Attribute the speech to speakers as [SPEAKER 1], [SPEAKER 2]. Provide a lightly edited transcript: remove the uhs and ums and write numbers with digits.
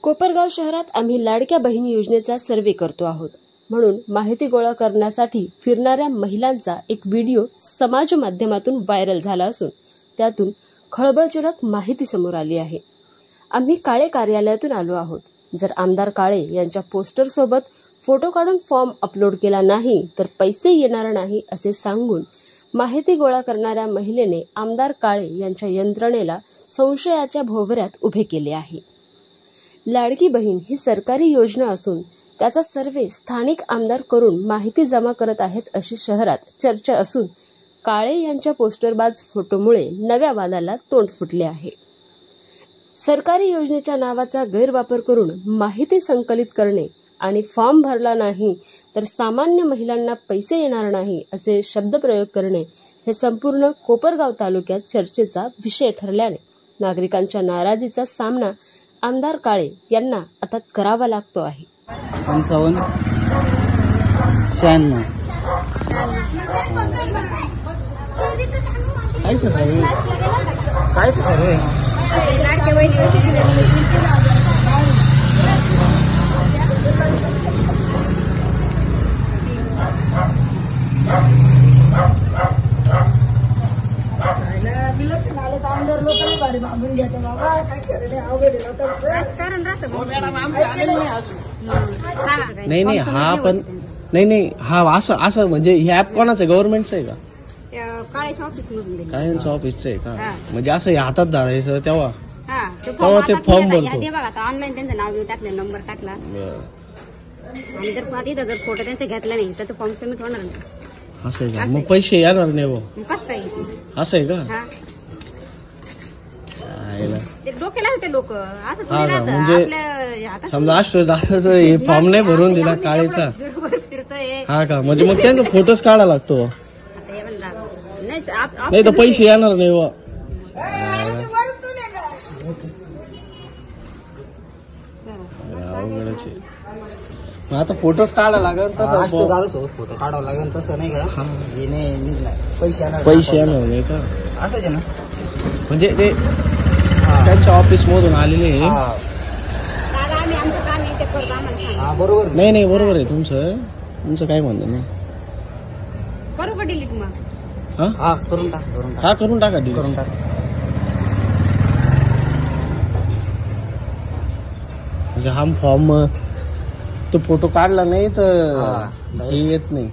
[SPEAKER 1] कोपरगाव शहरात आम्ही लाडक्या बहीण योजनेचा सर्व्हे करतो आहोत. म्हणून माहिती गोळा करण्यासाठी फिरणाऱ्या महिलांचा एक व्हिडिओ समाज माध्यमातून व्हायरल झाला असून त्यातून खळबळजनक माहिती समोर आली आहे. आम्ही काळे कार्यालयातून आलो आहोत. जर आमदार काळे यांच्या पोस्टर सोबत फोटो काढून फॉर्म अपलोड केला नाही तर पैसे येणार नाही असे सांगून माहिती गोळा करणाऱ्या महिलेने आमदार काळे यांच्या यंत्रणेला संशयाच्या भोवऱ्यात उभे केले आहे. लाडकी बहीण ही सरकारी योजना असून त्याचा सर्व्हे स्थानिक आमदार करून माहिती जमा करत आहेत अशी शहरात चर्चा असून काळे यांच्या पोस्टरबाज फोटोमुळे नव्या वादाला तोंड फुटले आहे. सरकारी योजनेच्या नावाचा गैरवापर करून माहिती संकलित करणे आणि फॉर्म भरला नाही तर सामान्य महिलांना पैसे येणार नाही असे शब्दप्रयोग करणे हे संपूर्ण कोपरगाव तालुक्यात चर्चेचा विषय ठरल्याने नागरिकांच्या नाराजीचा सामना आमदार काळे यांना आता करावा लागतो आहे.
[SPEAKER 2] 55 96 काय
[SPEAKER 3] विलक्षण आले तर आमदार लोकांनी भारी मागून घेते बाबा. काय करणे अवघड राजकारण राहतं.
[SPEAKER 2] नाही हा पण नाही हा असं म्हणजे हे ऍप कोणाचं गव्हर्नमेंटचं आहे का?
[SPEAKER 4] काळ्याच्या ऑफिस मधून
[SPEAKER 2] काळ्यांचं ऑफिसचं आहे का? म्हणजे असं हे हातात धरायचं तेव्हा
[SPEAKER 4] ते
[SPEAKER 2] फॉर्म भरतो.
[SPEAKER 4] बघा ऑनलाईन त्यांचं नाव टाकलं, नंबर टाकला आणि जर इथं जर फोटो त्यांचा घेतला नाही तर फॉर्म सबमिट होणार नाही.
[SPEAKER 2] असं आहे का? मग पैसे येणार नाही हो.
[SPEAKER 4] कसं काय
[SPEAKER 2] असं आहे का?
[SPEAKER 4] ते डोक्याला होते लोक असं
[SPEAKER 2] हा का? म्हणजे समजा अष्टदासाचं हे फॉर्म नाही भरून दिला काळेचा
[SPEAKER 4] फिरतोय.
[SPEAKER 2] हा का? म्हणजे मग त्यांचा फोटोच काढा लागतो. नाही तर पैसे येणार नाही व. आता फोटोच काढा लागेल तसं
[SPEAKER 5] फोटो काढावा लागेल तसं नाही का?
[SPEAKER 2] पैसे येणार नाही का?
[SPEAKER 5] असंच आहे ना.
[SPEAKER 2] म्हणजे ते त्यांच्या ऑफिस मधून आलेले.
[SPEAKER 5] बरोबर.
[SPEAKER 2] नाही बरोबर आहे तुमचं काय म्हणणं नाही.
[SPEAKER 4] बरोबर डिलीट मग
[SPEAKER 5] करून
[SPEAKER 2] टाका डिलीट
[SPEAKER 5] करून टाका.
[SPEAKER 2] म्हणजे हा फॉर्म तो फोटो काढला नाही तर हे येत नाही.